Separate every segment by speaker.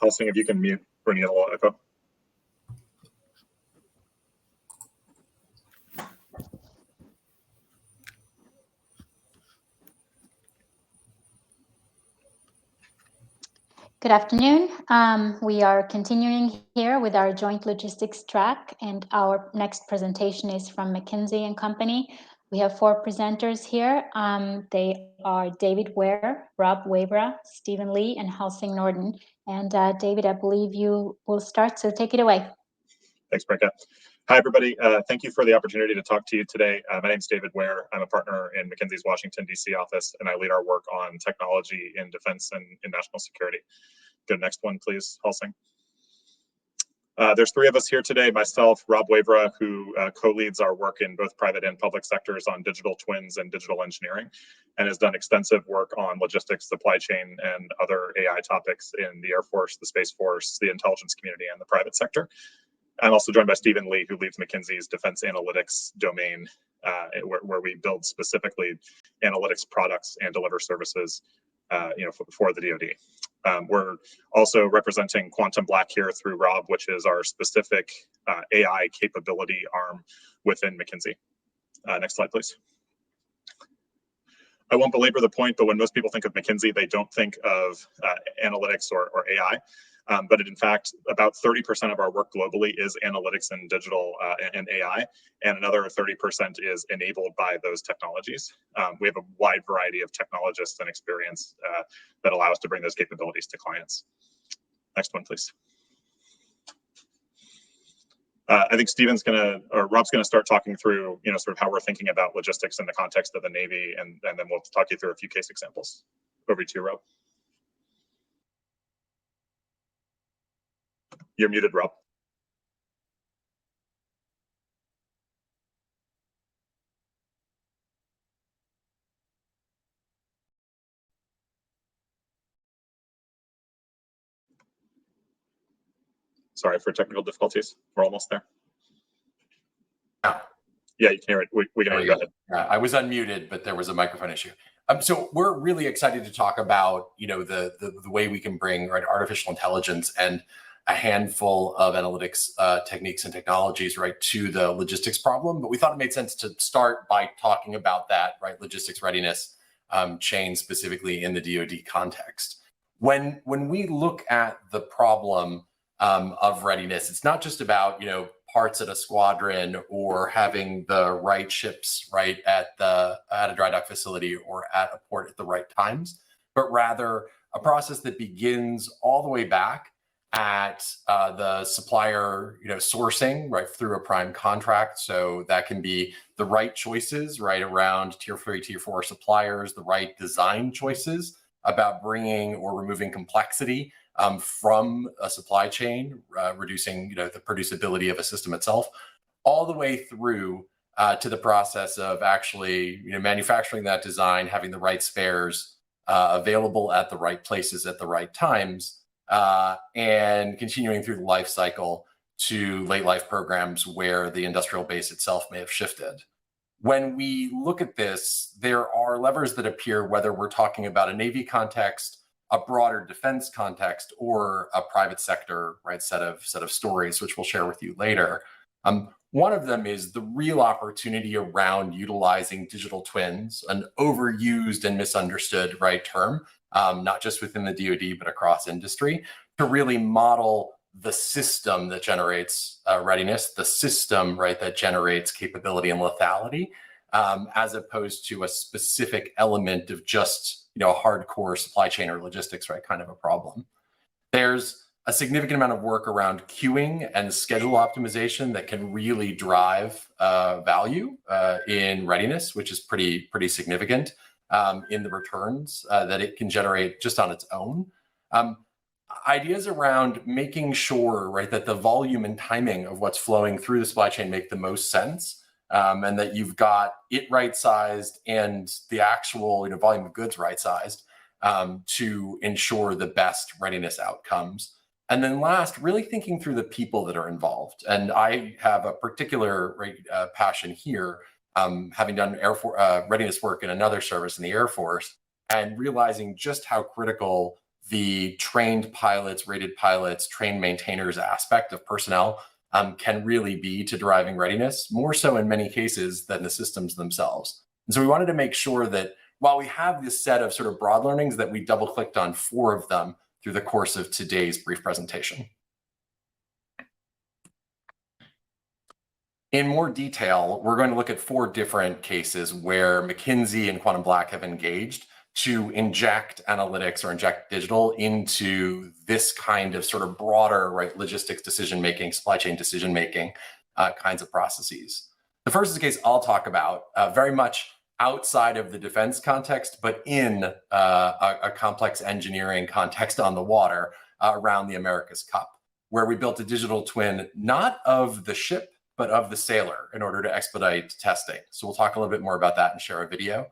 Speaker 1: Helsing, if you can mute, we're getting a little echo.
Speaker 2: Good afternoon. We are continuing here with our joint logistics track, and our next presentation is from McKinsey & Company. We have 4 presenters here. They are David Ware, Rob Webra, Stephen Lee, and Helsing Norden. And David, I believe you will start, so take it away.
Speaker 1: Thanks, Brinka. Hi, everybody. Thank you for the opportunity to talk to you today. My name's David Ware. I'm a partner in McKinsey's Washington, D.C. office, and I lead our work on technology in defense and in national security. Go next one, please, Helsing. There's 3 of us here today, myself, Rob Webra, who co-leads our work in both private and public sectors on digital twins and digital engineering, and has done extensive work on logistics, supply chain, and other AI topics in the Air Force, the Space Force, the intelligence community, and the private sector. I'm also joined by Stephen Lee, who leads McKinsey's defense analytics domain, where we build specifically analytics products and deliver services for the DoD. We're also representing Quantum Black here through Rob, which is our specific AI capability arm within McKinsey. Next slide, please. I won't belabor the point, but when most people think of McKinsey, they don't think of analytics or AI. But in fact, about 30% of our work globally is analytics and digital and AI, and another 30% is enabled by those technologies. We have a wide variety of technologists and experience that allow us to bring those capabilities to clients. Next one, please. I think Rob's gonna start talking through, sort of how we're thinking about logistics in the context of the Navy, and then we'll talk you through a few case examples. Over to you, Rob. You're muted, Rob. Sorry for technical difficulties. We're almost there. Yeah, you can hear it. We can hear you. Go ahead.
Speaker 3: I was unmuted, but there was a microphone issue. So we're really excited to talk about, the way we can bring artificial intelligence and a handful of analytics techniques and technologies to the logistics problem. But we thought it made sense to start by talking about that logistics readiness chain specifically in the DoD context. When we look at the problem of readiness, it's not just about parts at a squadron or having the right ships at a dry dock facility or at a port at the right times, but rather a process that begins all the way back at the supplier sourcing through a prime contract. So that can be the right choices around tier 3, tier 4 suppliers, the right design choices about bringing or removing complexity from a supply chain, reducing the producibility of a system itself, all the way through to the process of actually manufacturing that design, having the right spares available at the right places at the right times, and continuing through the life cycle to late life programs where the industrial base itself may have shifted. When we look at this, there are levers that appear, whether we're talking about a Navy context, a broader defense context, or a private sector set of stories, which we'll share with you later. One of them is the real opportunity around utilizing digital twins, an overused and misunderstood term, not just within the DoD, but across industry, to really model the system that generates readiness, the system that generates capability and lethality, as opposed to a specific element of just hardcore supply chain or logistics kind of a problem. There's a significant amount of work around queuing and schedule optimization that can really drive value in readiness, which is pretty significant in the returns that it can generate just on its own. Ideas around making sure that the volume and timing of what's flowing through the supply chain make the most sense, and that you've got it right-sized and the actual volume of goods right-sized to ensure the best readiness outcomes. And then last, really thinking through the people that are involved. And I have a particular passion here, having done readiness work in another service in the Air Force, and realizing just how critical the trained pilots, rated pilots, trained maintainers aspect of personnel can really be to driving readiness, more so in many cases than the systems themselves. And so we wanted to make sure that while we have this set of sort of broad learnings, that we double clicked on 4 of them through the course of today's brief presentation. In more detail, we're going to look at 4 different cases where McKinsey and Quantum Black have engaged to inject analytics or inject digital into this kind of sort of broader, right, logistics decision-making, supply chain decision-making kinds of processes. The first is a case I'll talk about, very much outside of the defense context, but in a complex engineering context on the water around the America's Cup, where we built a digital twin, not of the ship, but of the sailor in order to expedite testing. So we'll talk a little bit more about that and share a video.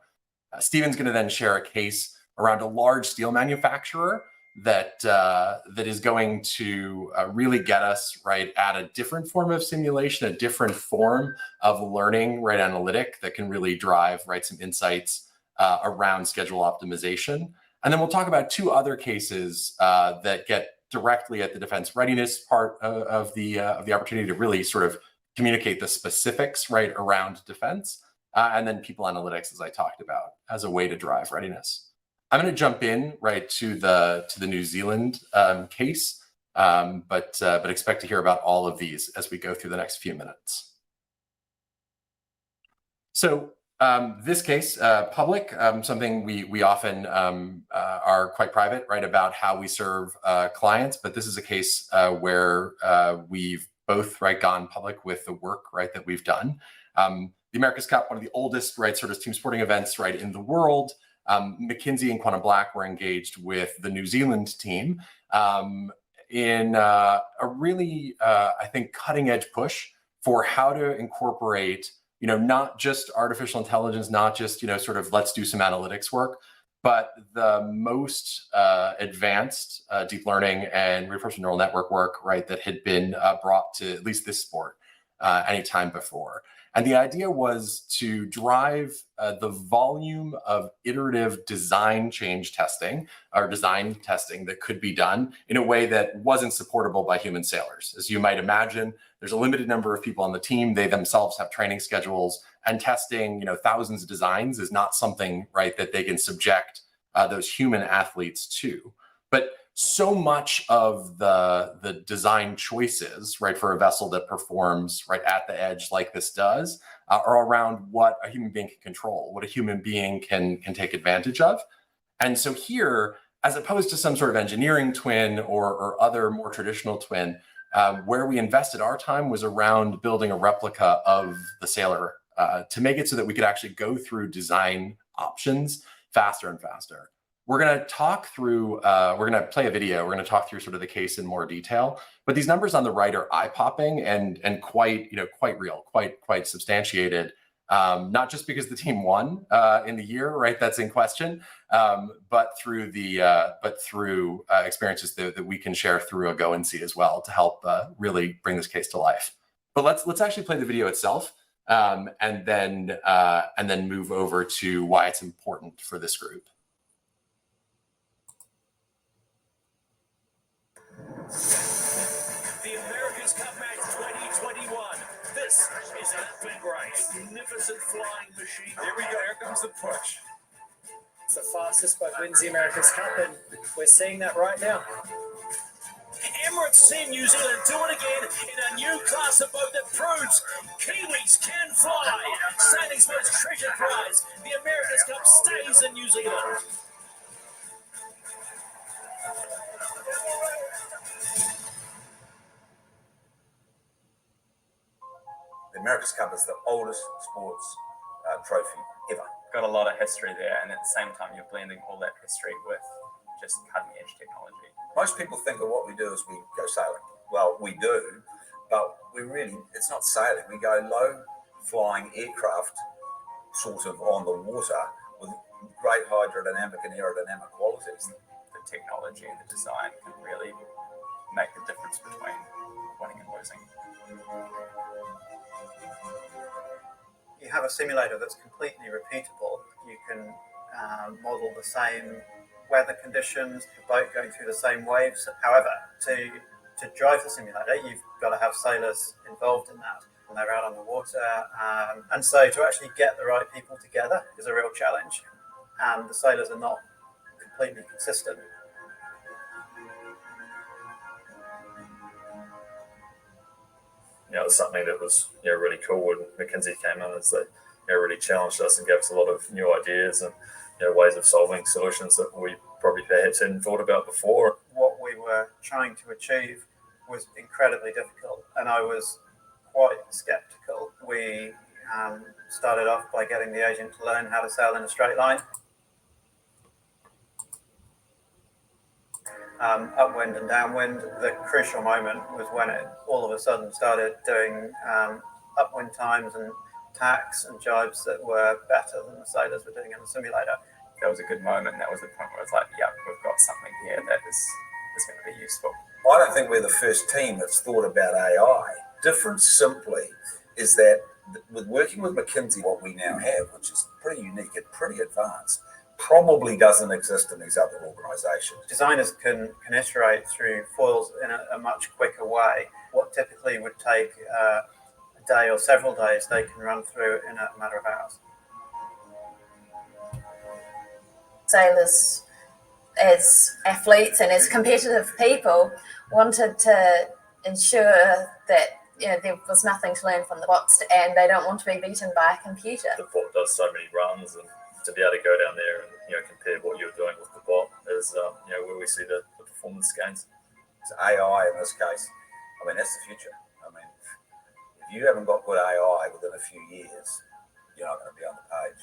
Speaker 3: Stephen's going to then share a case around a large steel manufacturer that is going to really get us right at a different form of simulation, a different form of learning, right, analytic that can really drive right some insights around schedule optimization. And then we'll talk about 2 other cases that get directly at the defense readiness part of the opportunity to really sort of communicate the specifics right around defense, and then people analytics, as I talked about, as a way to drive readiness. I'm going to jump in right to the New Zealand case, but expect to hear about all of these as we go through the next few minutes. So this case, public, something we often are quite private, right, about how we serve clients, but this is a case where we've both right gone public with the work right that we've done. The America's Cup, one of the oldest right sort of team sporting events right in the world. McKinsey and Quantum Black were engaged with the New Zealand team in a really, I think, cutting edge push for how to incorporate, not just artificial intelligence, not just, sort of let's do some analytics work, but the most advanced deep learning and reinforcement neural network work, right, that had been brought to at least this sport any time before. And the idea was to drive the volume of iterative design change testing or design testing that could be done in a way that wasn't supportable by human sailors. As you might imagine, there's a limited number of people on the team. They themselves have training schedules, and testing, thousands of designs is not something, right, that they can subject those human athletes to. But so much of the design choices, right, for a vessel that performs right at the edge like this does, are around what a human being can control, what a human being can take advantage of. And so here, as opposed to some sort of engineering twin or other more traditional twin, where we invested our time was around building a replica of the sailor to make it so that we could actually go through design options faster and faster. We're going to talk through, we're going to play a video. We're going to talk through sort of the case in more detail, but these numbers on the right are eye-popping and quite, quite real, quite substantiated. Not just because the team won in the year, right, that's in question, but through experiences that we can share through a Go and See as well to help really bring this case to life. But let's actually play the video itself, and then move over to why it's important for this group.
Speaker 4: The America's Cup Match 2021. This is an magnificent flying machine. Here we go. Here comes the push.
Speaker 5: It's the fastest boat wins the America's Cup, and we're seeing that right now.
Speaker 4: Emirates Team New Zealand do it again in a new class of boat that proves Kiwis can fly. Sailing's most treasured prize. The America's Cup stays in New Zealand.
Speaker 6: The America's Cup is the oldest sports trophy ever.
Speaker 7: Got a lot of history there, and at the same time you're blending all that history with just cutting edge technology.
Speaker 6: Most people think of what we do as we go sailing. Well, we do, but it's not sailing. We go low flying aircraft sort of on the water with great hydrodynamic and aerodynamic qualities.
Speaker 7: The technology and the design can really make the difference between winning and losing.
Speaker 8: You have a simulator that's completely repeatable. You can model the same weather conditions, the boat going through the same waves. However, to drive the simulator, you've got to have sailors involved in that, and they're out on the water. And so to actually get the right people together is a real challenge, and the sailors are not completely consistent.
Speaker 9: It was something that was really cool when McKinsey came in, is they really challenged us and gave us a lot of new ideas and ways of solving solutions that we probably perhaps hadn't thought about before.
Speaker 8: What we were trying to achieve was incredibly difficult, and I was quite skeptical. We started off by getting the agent to learn how to sail in a straight line. Upwind and downwind. The crucial moment was when it all of a sudden started doing upwind times and tacks and jibes that were better than the sailors were doing in the simulator.
Speaker 7: That was a good moment. That was the point where it's like, yeah, we've got something here that is going to be useful.
Speaker 6: I don't think we're the first team that's thought about AI. Difference simply is that with working with McKinsey, what we now have, which is pretty unique and pretty advanced, probably doesn't exist in these other organizations.
Speaker 8: Designers can iterate through foils in a much quicker way. What typically would take a day or several days, they can run through in a matter of hours.
Speaker 10: Sailors, as athletes and as competitive people, wanted to ensure that there was nothing to learn from the bots, and they don't want to be beaten by a computer.
Speaker 9: The bot does so many runs, and to be able to go down there and compare what you're doing with the bot is where we see the performance gains.
Speaker 6: It's AI in this case. I mean, that's the future. I mean, if you haven't got good AI within a few years, you're not going to be on the page.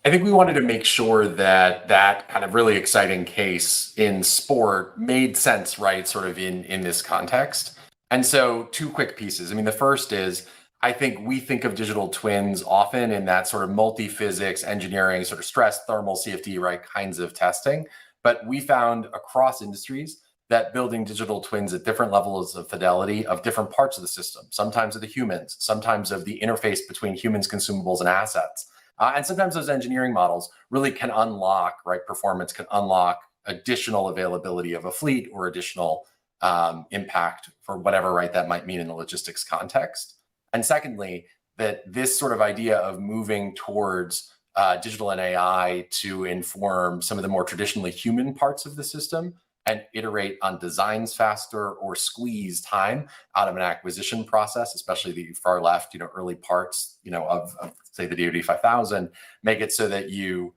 Speaker 3: I think we wanted to make sure that that kind of really exciting case in sport made sense, right, sort of in this context. And so 2 quick pieces. I mean, the first is, I think we think of digital twins often in that sort of multi-physics, engineering, sort of stress, thermal, CFD, right, kinds of testing. But we found across industries that building digital twins at different levels of fidelity of different parts of the system, sometimes of the humans, sometimes of the interface between humans, consumables, and assets, and sometimes those engineering models really can unlock, right, performance, can unlock additional availability of a fleet or additional impact for whatever, right, that might mean in the logistics context. And secondly, that this sort of idea of moving towards digital and AI to inform some of the more traditionally human parts of the system and iterate on designs faster or squeeze time out of an acquisition process, especially the far left, early parts, of say the DoD 5000, make it so that you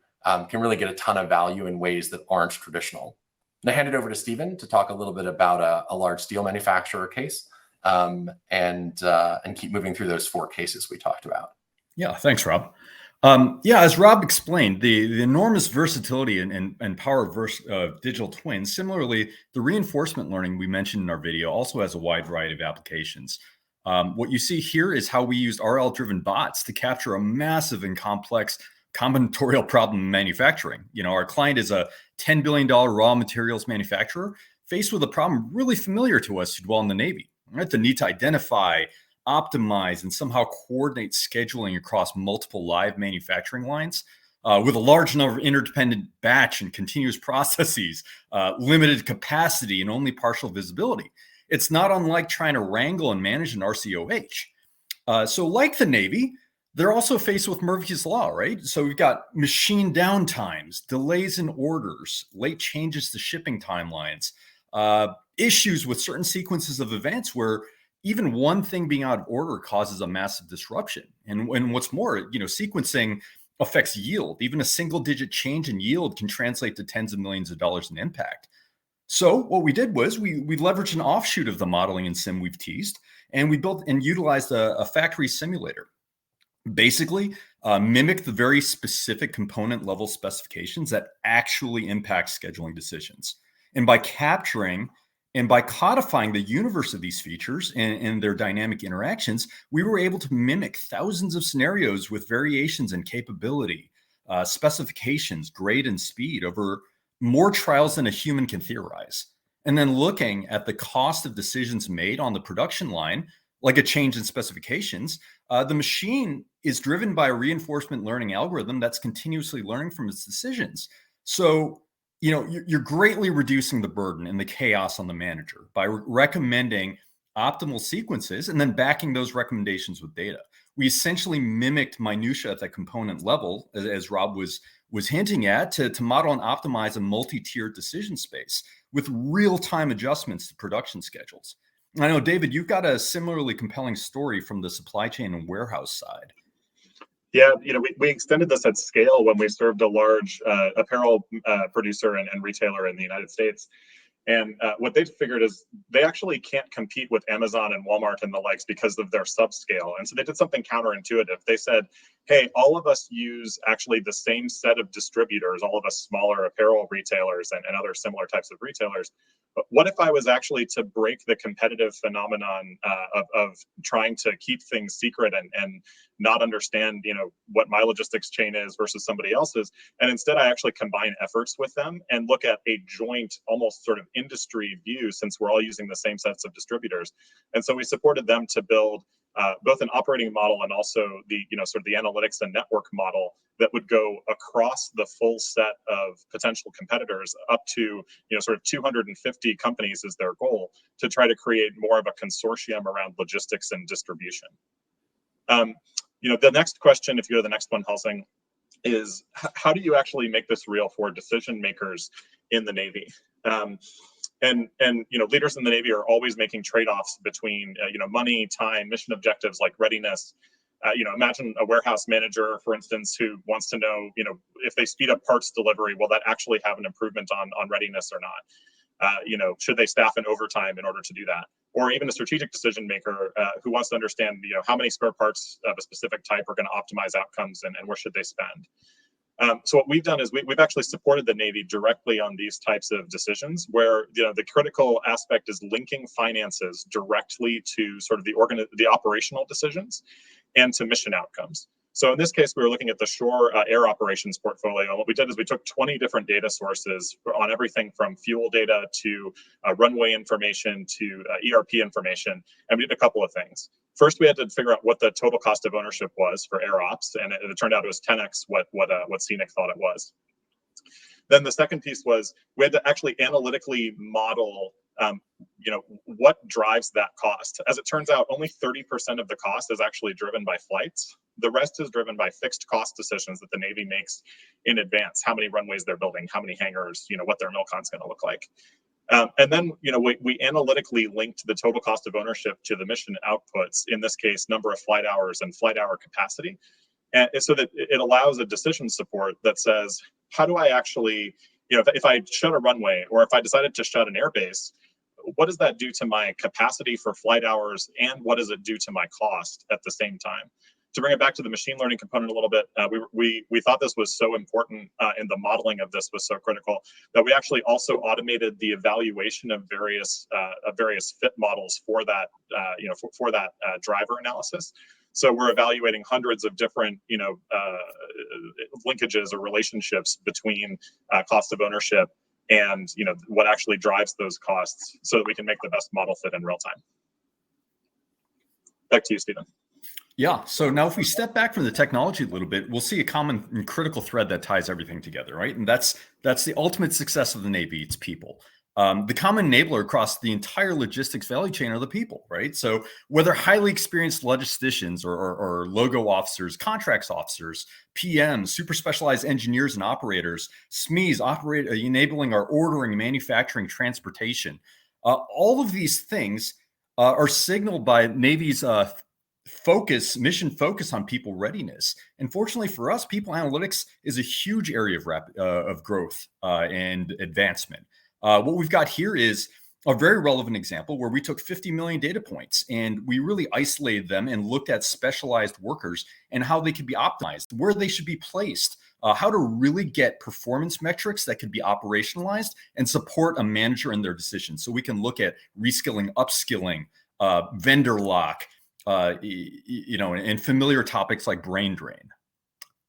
Speaker 3: can really get a ton of value in ways that aren't traditional. And I hand it over to Stephen to talk a little bit about a large steel manufacturer case and keep moving through those 4 cases we talked about.
Speaker 11: Yeah, thanks, Rob. As Rob explained, the enormous versatility and power of digital twins. Similarly, the reinforcement learning we mentioned in our video also has a wide variety of applications. What you see here is how we used RL-driven bots to capture a massive and complex combinatorial problem in manufacturing. Our client is a $10 billion raw materials manufacturer faced with a problem really familiar to us who dwell in the Navy, right? The need to identify, optimize, and somehow coordinate scheduling across multiple live manufacturing lines with a large number of interdependent batch and continuous processes, limited capacity, and only partial visibility. It's not unlike trying to wrangle and manage an RCOH. So like the Navy, they're also faced with Murphy's Law, right? So we've got machine downtimes, delays in orders, late changes to shipping timelines, issues with certain sequences of events where even one thing being out of order causes a massive disruption. And what's more, sequencing affects yield. Even a single-digit change in yield can translate to tens of millions of dollars in impact. So what we did was we leveraged an offshoot of the modeling and sim we've teased, and we built and utilized a factory simulator. Basically, mimic the very specific component level specifications that actually impact scheduling decisions. And by capturing and by codifying the universe of these features and their dynamic interactions, we were able to mimic thousands of scenarios with variations in capability, specifications, grade, and speed over more trials than a human can theorize. and then looking at the cost of decisions made on the production line, like a change in specifications, the machine is driven by a reinforcement learning algorithm that's continuously learning from its decisions. So, you're greatly reducing the burden and the chaos on the manager by recommending optimal sequences and then backing those recommendations with data. We essentially mimicked minutia at that component level, as Rob was hinting at, to model and optimize a multi-tiered decision space with real-time adjustments to production schedules. I know, David, you've got a similarly compelling story from the supply chain and warehouse side.
Speaker 1: Yeah, we extended this at scale when we served a large apparel producer and retailer in the United States. And what they figured is they actually can't compete with Amazon and Walmart and the likes because of their subscale. And so they did something counterintuitive. They said, hey, all of us use actually the same set of distributors, all of us smaller apparel retailers and other similar types of retailers. But what if I was actually to break the competitive phenomenon of trying to keep things secret and not understand, what my logistics chain is versus somebody else's, and instead I actually combine efforts with them and look at a joint, almost sort of industry view, since we're all using the same sets of distributors. And so we supported them to build both an operating model and also the sort of the analytics and network model that would go across the full set of potential competitors up to sort of 250 companies is their goal, to try to create more of a consortium around logistics and distribution. The next question, if you go to the next one, Helsing, is how do you actually make this real for decision makers in the Navy? And leaders in the Navy are always making trade-offs between money, time, mission objectives like readiness. Imagine a warehouse manager, for instance, who wants to know, if they speed up parts delivery, will that actually have an improvement on readiness or not? Should they staff in overtime in order to do that? Or even a strategic decision maker who wants to understand, how many spare parts of a specific type are going to optimize outcomes and where should they spend? So what we've done is we've actually supported the Navy directly on these types of decisions, where the critical aspect is linking finances directly to sort of the operational decisions and to mission outcomes. So in this case, we were looking at the shore air operations portfolio. And what we did is we took 20 different data sources on everything from fuel data to runway information to ERP information, and we did a couple of things. First, we had to figure out what the total cost of ownership was for air ops, and it turned out it was 10x what Scenic thought it was. Then the second piece was we had to actually analytically model what drives that cost. As it turns out, only 30% of the cost is actually driven by flights. The rest is driven by fixed cost decisions that the Navy makes in advance: how many runways they're building, how many hangars, what their MILCON's going to look like. And then, we analytically linked the total cost of ownership to the mission outputs, in this case, number of flight hours and flight hour capacity. And so that it allows a decision support that says, how do I actually, if I shut a runway or if I decided to shut an airbase, what does that do to my capacity for flight hours, and what does it do to my cost at the same time? To bring it back to the machine learning component a little bit, we thought this was so important, and the modeling of this was so critical, that we actually also automated the evaluation of various fit models for that for that driver analysis. So we're evaluating hundreds of different linkages or relationships between cost of ownership and what actually drives those costs, so that we can make the best model fit in real time. Back to you, Stephen.
Speaker 11: Yeah. So now if we step back from the technology a little bit, we'll see a common and critical thread that ties everything together, right? And that's the ultimate success of the Navy. It's people. The common enabler across the entire logistics value chain are the people, right? So whether highly experienced logisticians or logo officers, contracts officers, PMs, super specialized engineers and operators, SMEs, enabling our ordering, manufacturing, transportation, all of these things are signaled by Navy's mission focus on people readiness. And fortunately for us, people analytics is a huge area of growth and advancement. What we've got here is a very relevant example where we took 50 million data points and we really isolated them and looked at specialized workers and how they could be optimized, where they should be placed, how to really get performance metrics that could be operationalized and support a manager in their decisions. So we can look at reskilling, upskilling, vendor lock, and familiar topics like brain drain.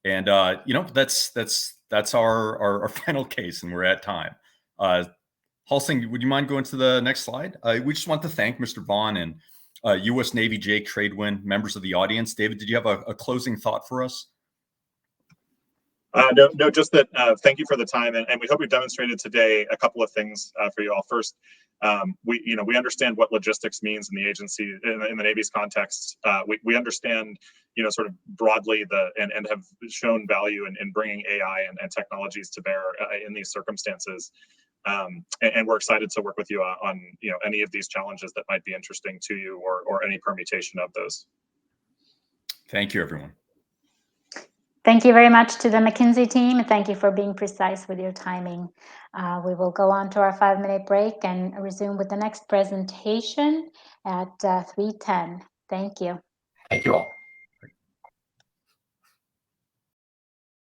Speaker 11: And, that's our final case, and we're at time. Halsing, would you mind going to the next slide? We just want to thank Mr. Vaughn and U.S. Navy Jake Tradewin, members of the audience. David, did you have a closing thought for us?
Speaker 1: No, just that thank you for the time, and we hope we've demonstrated today a couple of things for you all. First, we understand what logistics means in the agency, in the Navy's context. We understand, sort of broadly and have shown value in bringing AI and technologies to bear in these circumstances. And we're excited to work with you on any of these challenges that might be interesting to you, or any permutation of those.
Speaker 11: Thank you, everyone.
Speaker 2: Thank you very much to the McKinsey team. Thank you for being precise with your timing. We will go on to our 5-minute break and resume with the next presentation at 3:10. Thank you.
Speaker 3: Thank you all.